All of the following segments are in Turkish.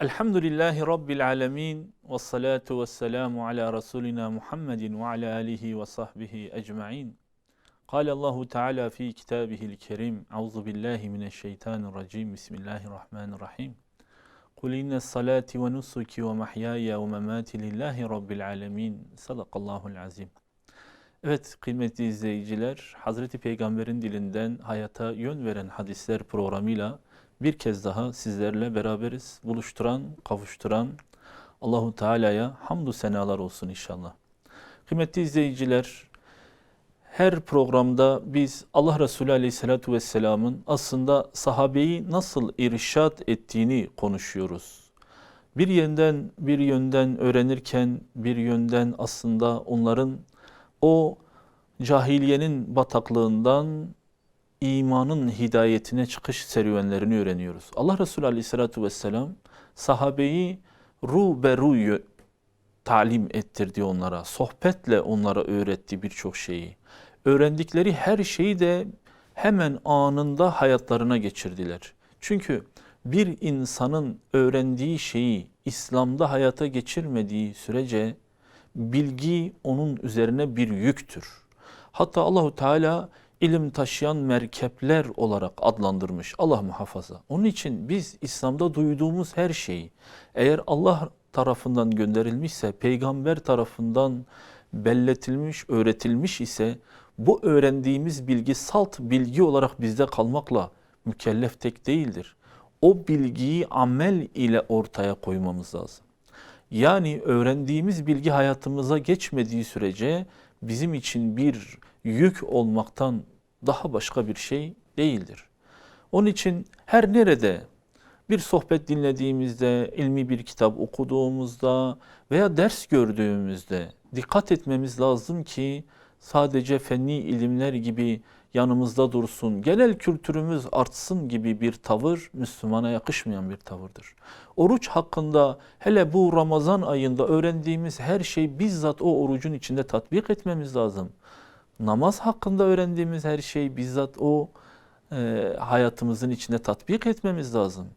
Elhamdülillahi Rabbil alemin ve salatu ve selamu ala Resulina Muhammedin ve ala alihi ve sahbihi ecma'in. Kâle Allahu Teala fi kitabihil kerim. Euzu billahi mineşşeytanirracim. Bismillahirrahmanirrahim. Kul innes salati ve nusuki ve mahyaya ve memati lillahi Rabbil alemin. Sadakallahul azim. Evet kıymetli izleyiciler, Hazreti Peygamber'in dilinden hayata yön veren hadisler programıyla bir kez daha sizlerle beraberiz. Buluşturan, kavuşturan Allahu Teala'ya hamdü senalar olsun inşallah. Kıymetli izleyiciler, her programda biz Allah Resulü Aleyhisselatü Vesselam'ın aslında sahabeyi nasıl irşad ettiğini konuşuyoruz. Bir yönden öğrenirken bir yönden aslında onların o cahiliyenin bataklığından imanın hidayetine çıkış serüvenlerini öğreniyoruz. Allah Resulü Aleyhisselatü Vesselam sahabeyi ruberu talim ettirdi onlara. Sohbetle onlara öğretti birçok şeyi. Öğrendikleri her şeyi de hemen anında hayatlarına geçirdiler. Çünkü bir insanın öğrendiği şeyi İslam'da hayata geçirmediği sürece bilgi onun üzerine bir yüktür. Hatta Allahu Teala ilim taşıyan merkepler olarak adlandırmış. Allah muhafaza. Onun için biz İslam'da duyduğumuz her şeyi eğer Allah tarafından gönderilmişse, peygamber tarafından belletilmiş, öğretilmiş ise bu öğrendiğimiz bilgi salt bilgi olarak bizde kalmakla mükellef tek değildir. O bilgiyi amel ile ortaya koymamız lazım. Yani öğrendiğimiz bilgi hayatımıza geçmediği sürece bizim için bir yük olmaktan daha başka bir şey değildir. Onun için her nerede bir sohbet dinlediğimizde, ilmi bir kitap okuduğumuzda veya ders gördüğümüzde dikkat etmemiz lazım ki sadece fenni ilimler gibi yanımızda dursun, genel kültürümüz artsın gibi bir tavır Müslümana yakışmayan bir tavırdır. Oruç hakkında hele bu Ramazan ayında öğrendiğimiz her şeyi bizzat o orucun içinde tatbik etmemiz lazım. Namaz hakkında öğrendiğimiz her şeyi bizzat o hayatımızın içinde tatbik etmemiz lazım.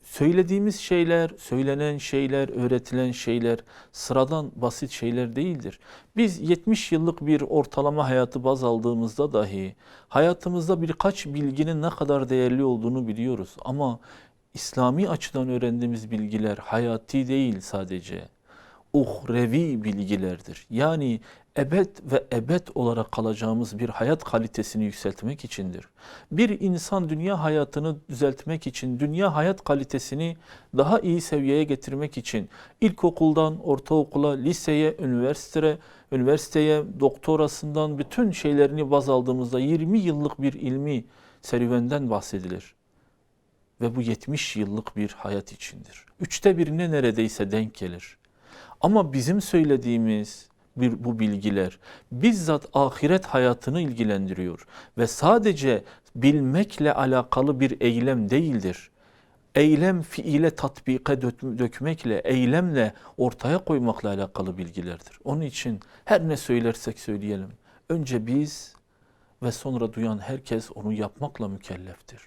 Söylediğimiz şeyler, söylenen şeyler, öğretilen şeyler sıradan basit şeyler değildir. Biz 70 yıllık bir ortalama hayatı baz aldığımızda dahi hayatımızda birkaç bilginin ne kadar değerli olduğunu biliyoruz. Ama İslami açıdan öğrendiğimiz bilgiler hayati değil sadece. Uhrevi bilgilerdir. Yani ebed ve ebed olarak kalacağımız bir hayat kalitesini yükseltmek içindir. Bir insan dünya hayatını düzeltmek için, dünya hayat kalitesini daha iyi seviyeye getirmek için ilkokuldan ortaokula, liseye, üniversiteye, doktorasından bütün şeylerini baz aldığımızda 20 yıllık bir ilmi serüvenden bahsedilir. Ve bu 70 yıllık bir hayat içindir. 1/3'ine neredeyse denk gelir. Ama bizim söylediğimiz bu bilgiler bizzat ahiret hayatını ilgilendiriyor ve sadece bilmekle alakalı bir eylem değildir. Eylem fiile tatbike dökmekle, eylemle ortaya koymakla alakalı bilgilerdir. Onun için her ne söylersek söyleyelim, önce biz ve sonra duyan herkes onu yapmakla mükelleftir.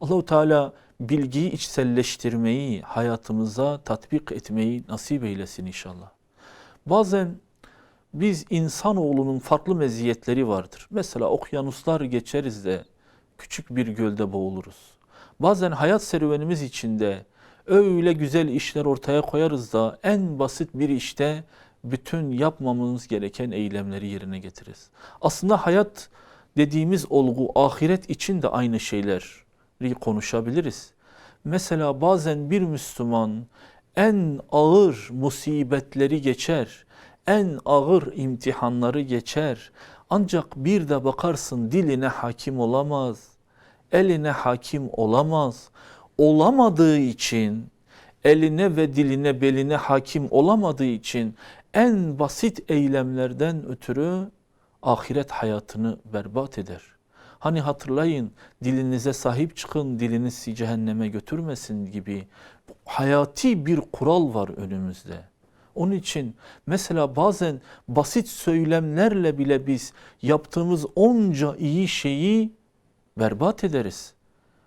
Allahu Teala bilgiyi içselleştirmeyi, hayatımıza tatbik etmeyi nasip eylesin inşallah. Bazen biz insanoğlunun farklı meziyetleri vardır. Mesela okyanuslar geçeriz de küçük bir gölde boğuluruz. Bazen hayat serüvenimiz içinde öyle güzel işler ortaya koyarız da en basit bir işte bütün yapmamamız gereken eylemleri yerine getiririz. Aslında hayat dediğimiz olgu ahiret için de aynı şeyler konuşabiliriz. Mesela bazen bir Müslüman en ağır musibetleri geçer, en ağır imtihanları geçer. Ancak bir de bakarsın diline hakim olamaz, eline hakim olamaz. Olamadığı için, eline ve diline, beline hakim olamadığı için en basit eylemlerden ötürü ahiret hayatını berbat eder. Hani hatırlayın, dilinize sahip çıkın, diliniz sizi cehenneme götürmesin gibi hayati bir kural var önümüzde. Onun için mesela bazen basit söylemlerle bile biz yaptığımız onca iyi şeyi berbat ederiz.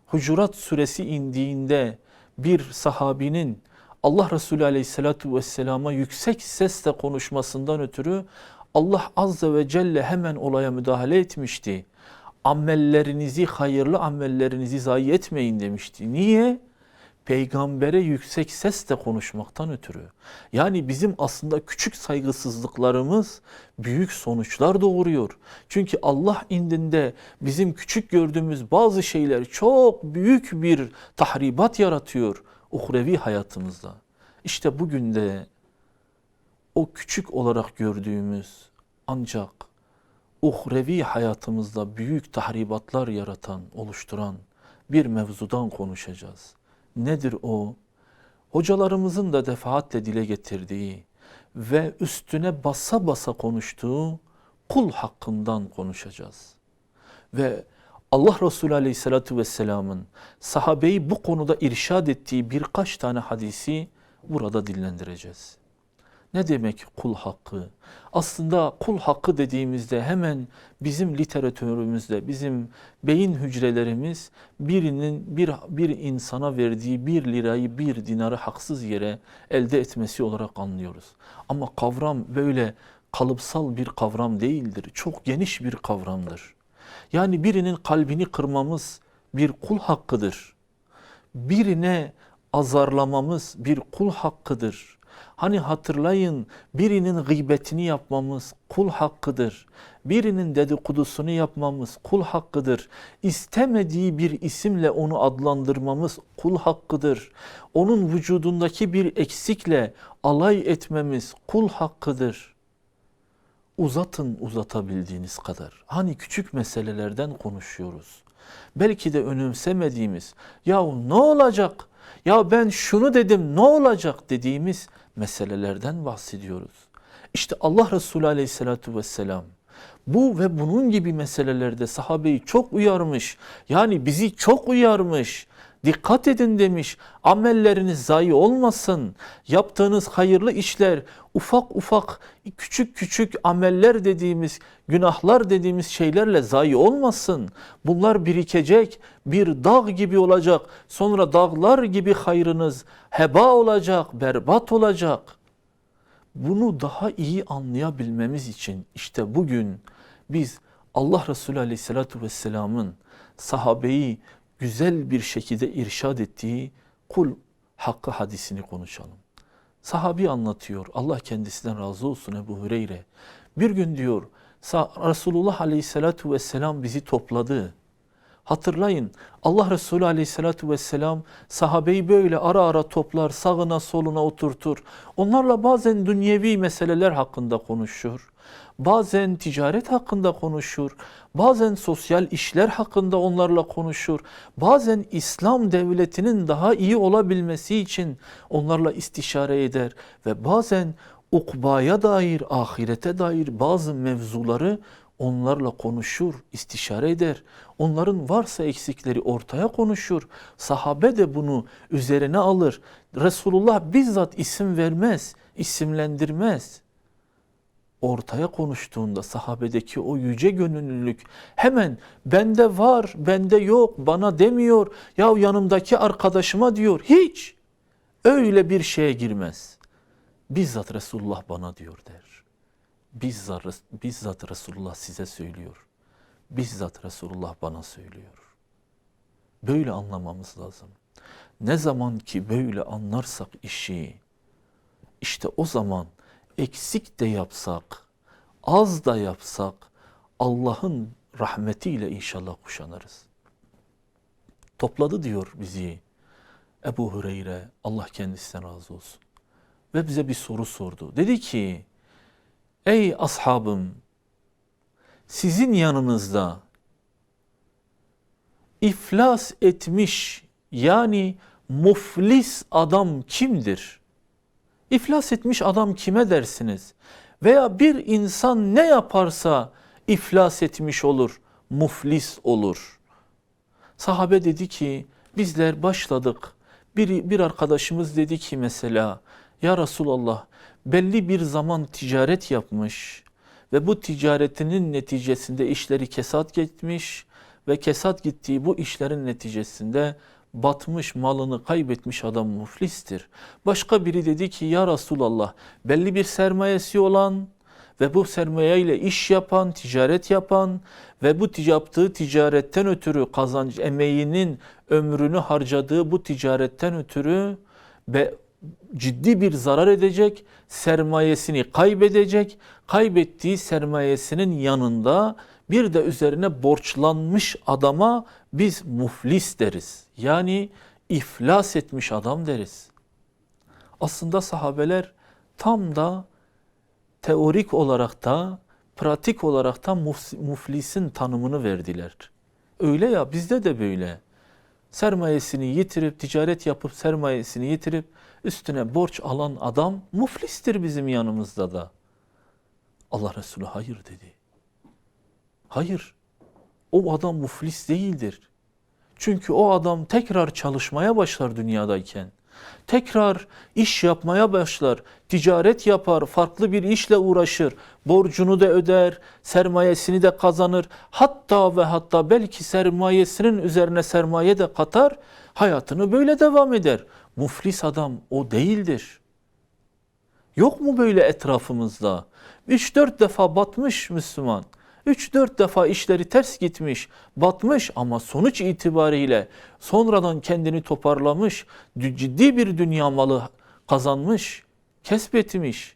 Hucurat suresi indiğinde bir sahabinin Allah Resulü Aleyhisselatü Vesselam'a yüksek sesle konuşmasından ötürü Allah Azze ve Celle hemen olaya müdahale etmişti. Amellerinizi, hayırlı amellerinizi zayi etmeyin demişti. Niye? Peygambere yüksek sesle konuşmaktan ötürü. Yani bizim aslında küçük saygısızlıklarımız büyük sonuçlar doğuruyor. Çünkü Allah indinde bizim küçük gördüğümüz bazı şeyler çok büyük bir tahribat yaratıyor uhrevi hayatımızda. İşte bugün de o küçük olarak gördüğümüz ancak uhrevi hayatımızda büyük tahribatlar yaratan, oluşturan bir mevzudan konuşacağız. Nedir o? Hocalarımızın da defaatle dile getirdiği ve üstüne basa basa konuştuğu kul hakkından konuşacağız. Ve Allah Resulü Aleyhisselatü Vesselam'ın sahabeyi bu konuda irşad ettiği birkaç tane hadisi burada dillendireceğiz. Ne demek kul hakkı? Aslında kul hakkı dediğimizde hemen bizim literatürümüzde, bizim beyin hücrelerimiz bir insana verdiği 1 lirayı 1 dinarı haksız yere elde etmesi olarak anlıyoruz. Ama kavram böyle kalıpsal bir kavram değildir. Çok geniş bir kavramdır. Yani birinin kalbini kırmamız bir kul hakkıdır. Birine azarlamamız bir kul hakkıdır. Hani hatırlayın, birinin gıybetini yapmamız kul hakkıdır. Birinin dedikodusunu yapmamız kul hakkıdır. İstemediği bir isimle onu adlandırmamız kul hakkıdır. Onun vücudundaki bir eksikle alay etmemiz kul hakkıdır. Uzatın uzatabildiğiniz kadar. Hani küçük meselelerden konuşuyoruz. Belki de önemsemediğimiz, ya ne olacak, ya ben şunu dedim ne olacak dediğimiz meselelerden bahsediyoruz. İşte Allah Resulü Aleyhisselatü Vesselam bu ve bunun gibi meselelerde sahabeyi çok uyarmış. Yani bizi çok uyarmış. Dikkat edin demiş, amelleriniz zayi olmasın, yaptığınız hayırlı işler, ufak ufak, küçük küçük ameller dediğimiz, günahlar dediğimiz şeylerle zayi olmasın. Bunlar birikecek, bir dağ gibi olacak, sonra dağlar gibi hayrınız heba olacak, berbat olacak. Bunu daha iyi anlayabilmemiz için işte bugün biz Allah Resulü Aleyhisselatü Vesselam'ın sahabeyi güzel bir şekilde irşad ettiği kul hakkı hadisini konuşalım. Sahabi anlatıyor, Allah kendisinden razı olsun Ebu Hureyre. Bir gün diyor, Resulullah Aleyhisselatü Vesselam bizi topladı. Hatırlayın, Allah Resulü Aleyhisselatü Vesselam sahabeyi böyle ara ara toplar, sağına soluna oturtur. Onlarla bazen dünyevi meseleler hakkında konuşur. Bazen ticaret hakkında konuşur. Bazen sosyal işler hakkında onlarla konuşur. Bazen İslam devletinin daha iyi olabilmesi için onlarla istişare eder. Ve bazen ukbaya dair, ahirete dair bazı mevzuları onlarla konuşur, istişare eder. Onların varsa eksikleri ortaya konuşur. Sahabe de bunu üzerine alır. Resulullah bizzat isim vermez, isimlendirmez. Ortaya konuştuğunda sahabedeki o yüce gönüllülük hemen bende var, bende yok, bana demiyor. Ya yanımdaki arkadaşıma diyor. Hiç öyle bir şeye girmez. Bizzat Resulullah bana diyor der. Bizzat Resulullah size söylüyor. Bizzat Resulullah bana söylüyor. Böyle anlamamız lazım. Ne zaman ki böyle anlarsak işi, işte o zaman eksik de yapsak, az da yapsak Allah'ın rahmetiyle inşallah kuşanırız. Topladı diyor bizi Ebu Hureyre, Allah kendisinden razı olsun. Ve bize bir soru sordu. Dedi ki, ey ashabım, sizin yanınızda iflas etmiş yani muflis adam kimdir? İflas etmiş adam kime dersiniz? Veya bir insan ne yaparsa iflas etmiş olur, muflis olur. Sahabe dedi ki, bizler başladık. Bir arkadaşımız dedi ki mesela, ya Resulallah, belli bir zaman ticaret yapmış ve bu ticaretinin neticesinde işleri kesat gitmiş ve kesat gittiği bu işlerin neticesinde batmış, malını kaybetmiş adam muflistir. Başka biri dedi ki ya Resulallah, belli bir sermayesi olan ve bu sermayeyle iş yapan, ticaret yapan ve bu yaptığı ticaretten ötürü kazanç, emeğinin ömrünü harcadığı bu ticaretten ötürü ciddi bir zarar edecek, sermayesini kaybedecek, kaybettiği sermayesinin yanında bir de üzerine borçlanmış adama biz muflis deriz. Yani iflas etmiş adam deriz. Aslında sahabeler tam da teorik olarak da pratik olarak da muflisin tanımını verdiler. Öyle ya, bizde de böyle. Sermayesini yitirip, ticaret yapıp sermayesini yitirip üstüne borç alan adam muflistir bizim yanımızda da. Allah Resulü hayır dedi. Hayır, o adam muflis değildir. Çünkü o adam tekrar çalışmaya başlar dünyadayken. Tekrar iş yapmaya başlar, ticaret yapar, farklı bir işle uğraşır, borcunu da öder, sermayesini de kazanır. Hatta ve hatta belki sermayesinin üzerine sermaye de katar, hayatını böyle devam eder. Muflis adam o değildir. Yok mu böyle etrafımızda? 3-4 defa batmış Müslüman. 3-4 defa işleri ters gitmiş, batmış ama sonuç itibariyle sonradan kendini toparlamış, ciddi bir dünya malı kazanmış, kesbetmiş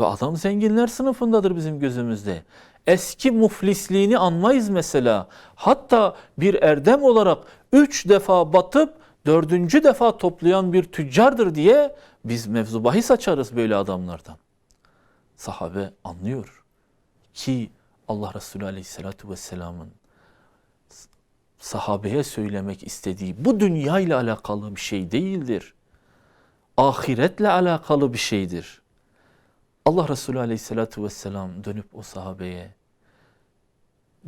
ve adam zenginler sınıfındadır bizim gözümüzde. Eski muflisliğini anmayız mesela. Hatta bir erdem olarak 3 defa batıp 4. defa toplayan bir tüccardır diye biz mevzu bahis açarız böyle adamlardan. Sahabe anlıyor ki Allah Resulü Aleyhisselatü Vesselam'ın sahabeye söylemek istediği bu dünya ile alakalı bir şey değildir. Ahiretle alakalı bir şeydir. Allah Resulü Aleyhisselatü Vesselam dönüp o sahabeye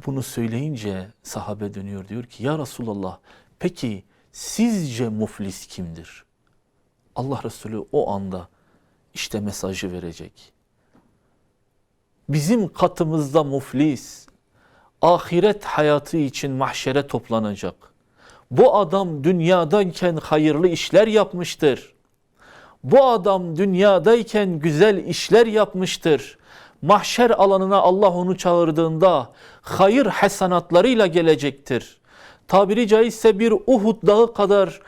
bunu söyleyince sahabe dönüyor, diyor ki ya Resulallah, peki sizce muflis kimdir? Allah Resulü o anda işte mesajı verecek. Bizim katımızda muflis, ahiret hayatı için mahşere toplanacak. Bu adam dünyadayken hayırlı işler yapmıştır. Bu adam dünyadayken güzel işler yapmıştır. Mahşer alanına Allah onu çağırdığında hayır hasenatlarıyla gelecektir. Tabiri caizse bir Uhud dağı kadar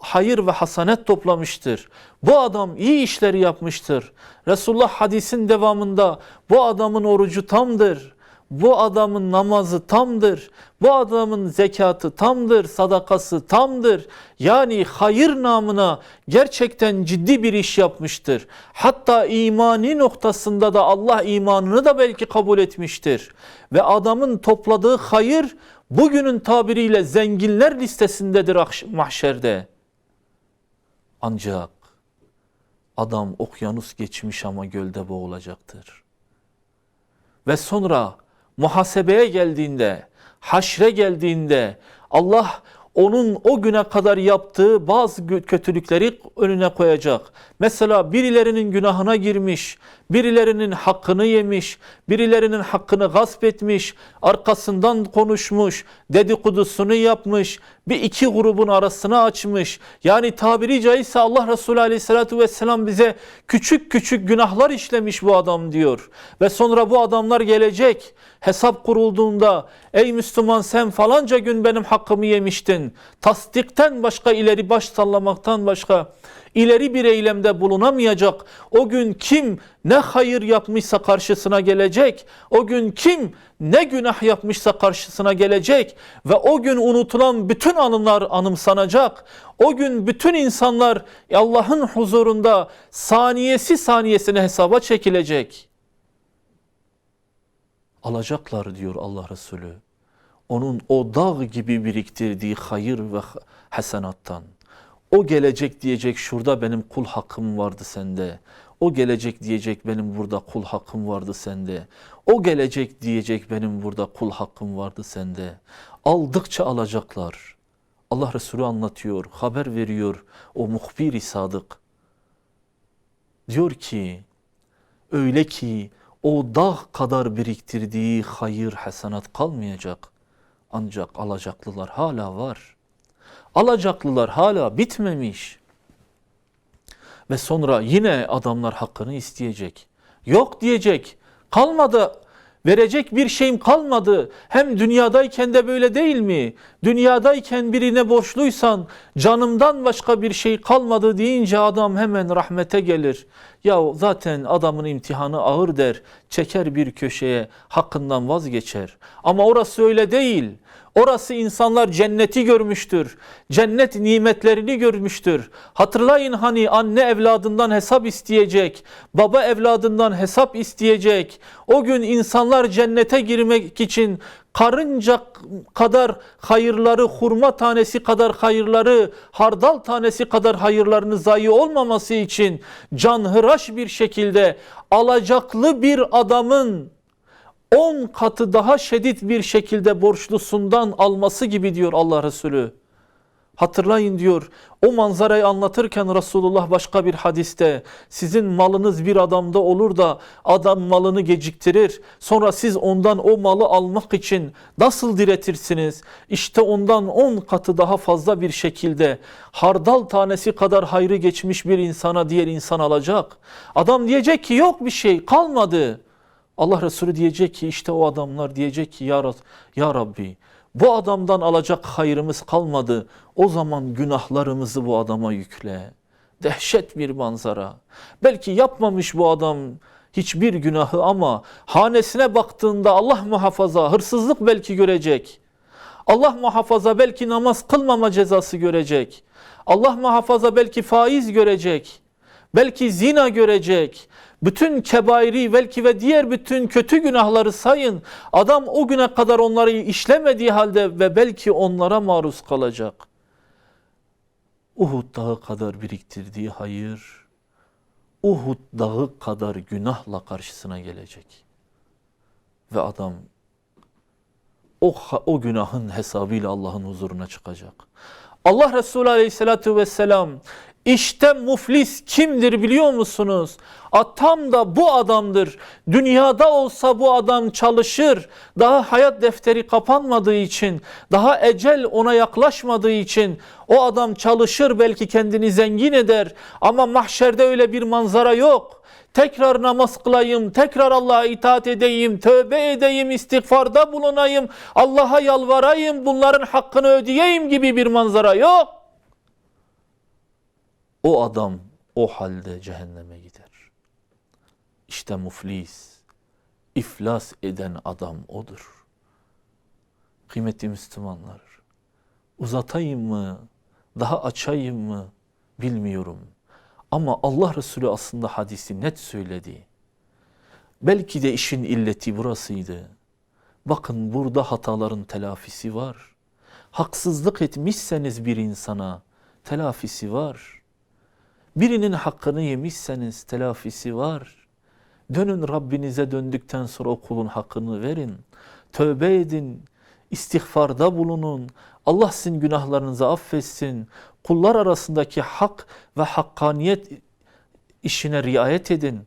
hayır ve hasanet toplamıştır. Bu adam iyi işleri yapmıştır. Resulullah hadisin devamında bu adamın orucu tamdır. Bu adamın namazı tamdır. Bu adamın zekatı tamdır. Sadakası tamdır. Yani hayır namına gerçekten ciddi bir iş yapmıştır. Hatta imani noktasında da Allah imanını da belki kabul etmiştir. Ve adamın topladığı hayır bugünün tabiriyle zenginler listesindedir mahşerde. Ancak adam okyanus geçmiş ama gölde boğulacaktır. Ve sonra muhasebeye geldiğinde, haşre geldiğinde Allah onun o güne kadar yaptığı bazı kötülükleri önüne koyacak. Mesela birilerinin günahına girmiş, birilerinin hakkını yemiş, birilerinin hakkını gasp etmiş, arkasından konuşmuş, dedikodusunu yapmış, bir iki grubun arasını açmış. Yani tabiri caizse Allah Resulü Aleyhisselatü Vesselam bize küçük küçük günahlar işlemiş bu adam diyor. Ve sonra bu adamlar gelecek, hesap kurulduğunda ey Müslüman sen falanca gün benim hakkımı yemiştin. Tasdikten başka, ileri baş sallamaktan başka ileri bir eylemde bulunamayacak. O gün kim ne hayır yapmışsa karşısına gelecek. O gün kim ne günah yapmışsa karşısına gelecek. Ve o gün unutulan bütün anılar anımsanacak. O gün bütün insanlar Allah'ın huzurunda saniyesi saniyesine hesaba çekilecek. Alacaklar diyor Allah Resulü. Onun o dağ gibi biriktirdiği hayır ve hasenattan. O gelecek diyecek şurada benim kul hakkım vardı sende. O gelecek diyecek benim burada kul hakkım vardı sende. O gelecek diyecek benim burada kul hakkım vardı sende. Aldıkça alacaklar. Allah Resulü anlatıyor, haber veriyor o muhbir-i sadık. Diyor ki öyle ki o dağ kadar biriktirdiği hayır hasenat kalmayacak. Ancak alacaklılar hala var. Alacaklılar hala bitmemiş. Ve sonra yine adamlar hakkını isteyecek. Yok diyecek. Kalmadı. Verecek bir şeyim kalmadı. Hem dünyadayken de böyle değil mi? Dünyadayken birine borçluysan canımdan başka bir şey kalmadı deyince adam hemen rahmete gelir. Ya zaten adamın imtihanı ağır der. Çeker bir köşeye, hakkından vazgeçer. Ama orası öyle değil. Orası insanlar cenneti görmüştür. Cennet nimetlerini görmüştür. Hatırlayın hani anne evladından hesap isteyecek. Baba evladından hesap isteyecek. O gün insanlar cennete girmek için karınca kadar hayırları, hurma tanesi kadar hayırları, hardal tanesi kadar hayırlarını zayi olmaması için canhıraş bir şekilde alacaklı bir adamın 10 katı daha şiddet bir şekilde borçlusundan alması gibi diyor Allah Resulü. Hatırlayın diyor, o manzarayı anlatırken Resulullah başka bir hadiste, sizin malınız bir adamda olur da adam malını geciktirir. Sonra siz ondan o malı almak için nasıl diretirsiniz? İşte ondan 10 katı daha fazla bir şekilde hardal tanesi kadar hayrı geçmiş bir insana diğer insan alacak. Adam diyecek ki yok bir şey kalmadı. Allah Resulü diyecek ki işte o adamlar diyecek ki ya Rabbi bu adamdan alacak hayrımız kalmadı. O zaman günahlarımızı bu adama yükle. Dehşet bir manzara. Belki yapmamış bu adam hiçbir günahı ama hanesine baktığında Allah muhafaza hırsızlık belki görecek. Allah muhafaza belki namaz kılmama cezası görecek. Allah muhafaza belki faiz görecek. Belki zina görecek. Bütün kebairi belki ve diğer bütün kötü günahları sayın. Adam o güne kadar onları işlemediği halde ve belki onlara maruz kalacak. Uhud dağı kadar biriktirdiği hayır, Uhud dağı kadar günahla karşısına gelecek. Ve adam o günahın hesabıyla Allah'ın huzuruna çıkacak. Allah Resulü Aleyhisselatü Vesselam işte muflis kimdir biliyor musunuz? Tam da bu adamdır. Dünyada olsa bu adam çalışır. Daha hayat defteri kapanmadığı için, daha ecel ona yaklaşmadığı için o adam çalışır, belki kendini zengin eder. Ama mahşerde öyle bir manzara yok. Tekrar namaz kılayım, tekrar Allah'a itaat edeyim, tövbe edeyim, istiğfarda bulunayım, Allah'a yalvarayım, bunların hakkını ödeyeyim gibi bir manzara yok. O adam o halde cehenneme gider. İşte muflis, iflas eden adam odur. Kıymetli Müslümanlar, uzatayım mı, daha açayım mı bilmiyorum. Ama Allah Resulü aslında hadisi net söyledi. Belki de işin illeti burasıydı. Bakın burada hataların telafisi var. Haksızlık etmişseniz bir insana telafisi var. Birinin hakkını yemişseniz telafisi var. Dönün Rabbinize, döndükten sonra o kulun hakkını verin. Tövbe edin, istiğfarda bulunun. Allah sizin günahlarınızı affetsin. Kullar arasındaki hak ve hakkaniyet işine riayet edin.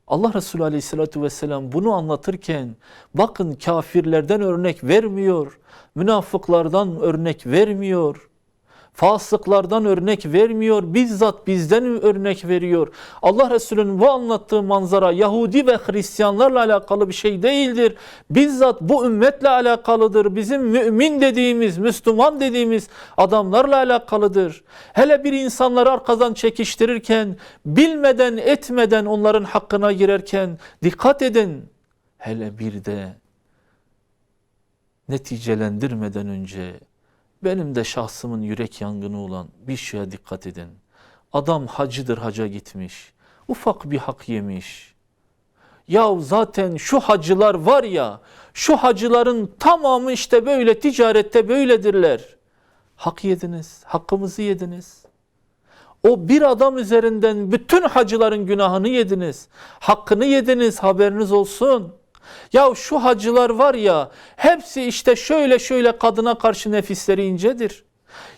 Allah Resulü Aleyhisselatü Vesselam bunu anlatırken bakın kafirlerden örnek vermiyor, münafıklardan örnek vermiyor, fasıklardan örnek vermiyor, bizzat bizden örnek veriyor. Allah Resulü'nün bu anlattığı manzara Yahudi ve Hristiyanlarla alakalı bir şey değildir. Bizzat bu ümmetle alakalıdır. Bizim mümin dediğimiz, Müslüman dediğimiz adamlarla alakalıdır. Hele bir insanları arkadan çekiştirirken, bilmeden etmeden onların hakkına girerken dikkat edin. Hele bir de neticelendirmeden önce benim de şahsımın yürek yangını olan bir şeye dikkat edin. Adam hacıdır, haca gitmiş. Ufak bir hak yemiş. Ya zaten şu hacılar var ya, şu hacıların tamamı işte böyle ticarette böyledirler. Hak yediniz, hakkımızı yediniz. O bir adam üzerinden bütün hacıların günahını yediniz. Hakkını yediniz, haberiniz olsun. Ya şu hacılar var ya, hepsi işte şöyle kadına karşı nefisleri incedir.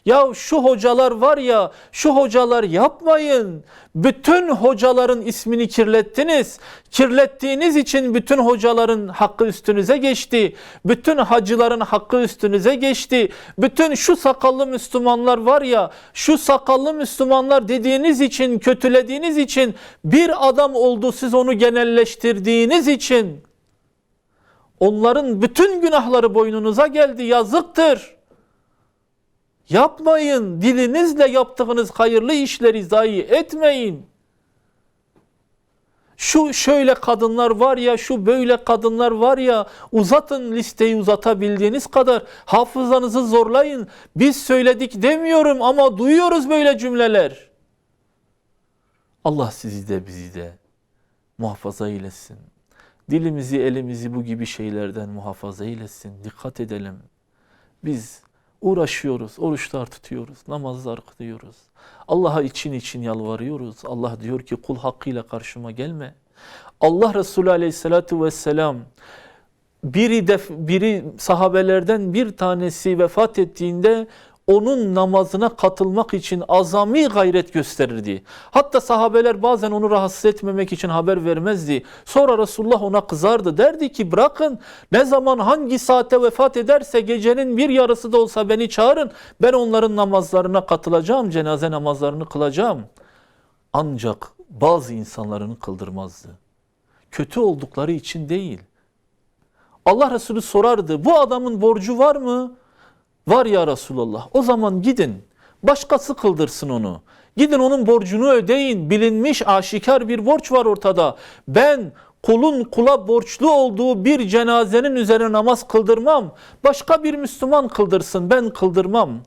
Ya şu hocalar var ya, şu hocalar yapmayın. Bütün hocaların ismini kirlettiniz. Kirlettiğiniz için bütün hocaların hakkı üstünüze geçti. Bütün hacıların hakkı üstünüze geçti. Bütün şu sakallı Müslümanlar var ya, şu sakallı Müslümanlar dediğiniz için, kötülediğiniz için bir adam oldu, siz onu genelleştirdiğiniz için onların bütün günahları boynunuza geldi. Yazıktır. Yapmayın. Dilinizle yaptığınız hayırlı işleri zayi etmeyin. Şu şöyle kadınlar var ya, şu böyle kadınlar var ya, uzatın listeyi uzatabildiğiniz kadar. Hafızanızı zorlayın. Biz söyledik demiyorum ama duyuyoruz böyle cümleler. Allah sizi de bizi de muhafaza eylesin. Dilimizi, elimizi bu gibi şeylerden muhafaza eylesin. Dikkat edelim. Biz uğraşıyoruz, oruçlar tutuyoruz, namazlar kılıyoruz. Allah'a için yalvarıyoruz. Allah diyor ki kul hakkıyla karşıma gelme. Allah Resulü Aleyhisselatü Vesselam biri sahabelerden bir tanesi vefat ettiğinde onun namazına katılmak için azami gayret gösterirdi. Hatta sahabeler bazen onu rahatsız etmemek için haber vermezdi. Sonra Resulullah ona kızardı. Derdi ki bırakın, ne zaman hangi saate vefat ederse gecenin bir yarısı da olsa beni çağırın. Ben onların namazlarına katılacağım, cenaze namazlarını kılacağım. Ancak bazı insanlarını kıldırmazdı. Kötü oldukları için değil. Allah Resulü sorardı, bu adamın borcu var mı? Var ya Resulallah. O zaman gidin, başkası kıldırsın onu. Gidin onun borcunu ödeyin. Bilinmiş, aşikar bir borç var ortada. Ben kulun kula borçlu olduğu bir cenazenin üzerine namaz kıldırmam. Başka bir Müslüman kıldırsın, ben kıldırmam.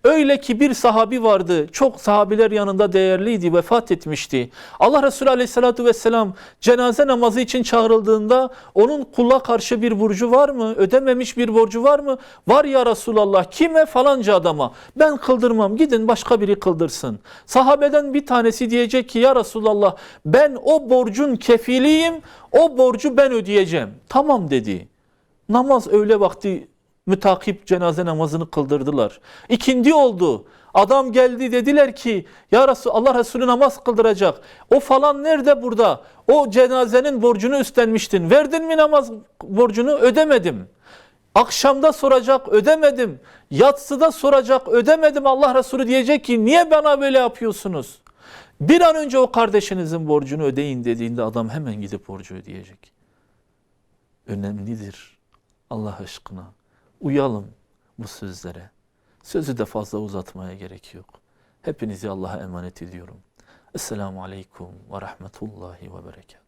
Öyle ki bir sahabi vardı, çok sahabiler yanında değerliydi, vefat etmişti. Allah Resulü Aleyhisselatü Vesselam cenaze namazı için çağrıldığında onun kula karşı bir borcu var mı? Ödememiş bir borcu var mı? Var ya Resulallah. Kime? Falanca adama. Ben kıldırmam, gidin başka biri kıldırsın. Sahabeden bir tanesi diyecek ki ya Resulallah ben o borcun kefiliyim, o borcu ben ödeyeceğim. Tamam dedi. Namaz öğle vakti mütakip cenaze namazını kıldırdılar. İkindi oldu. Adam geldi, dediler ki ya Allah Resulü namaz kıldıracak. O falan nerede burada? O cenazenin borcunu üstlenmiştin. Verdin mi namaz borcunu? Ödemedim. Akşamda soracak, ödemedim. Yatsıda soracak, ödemedim. Allah Resulü diyecek ki niye bana böyle yapıyorsunuz? Bir an önce o kardeşinizin borcunu ödeyin dediğinde adam hemen gidip borcu ödeyecek. Önemlidir Allah aşkına. Uyalım bu sözlere. Sözü de fazla uzatmaya gerek yok. Hepinizi Allah'a emanet ediyorum. Esselamu Aleyküm ve Rahmetullahi ve Berekatuhu.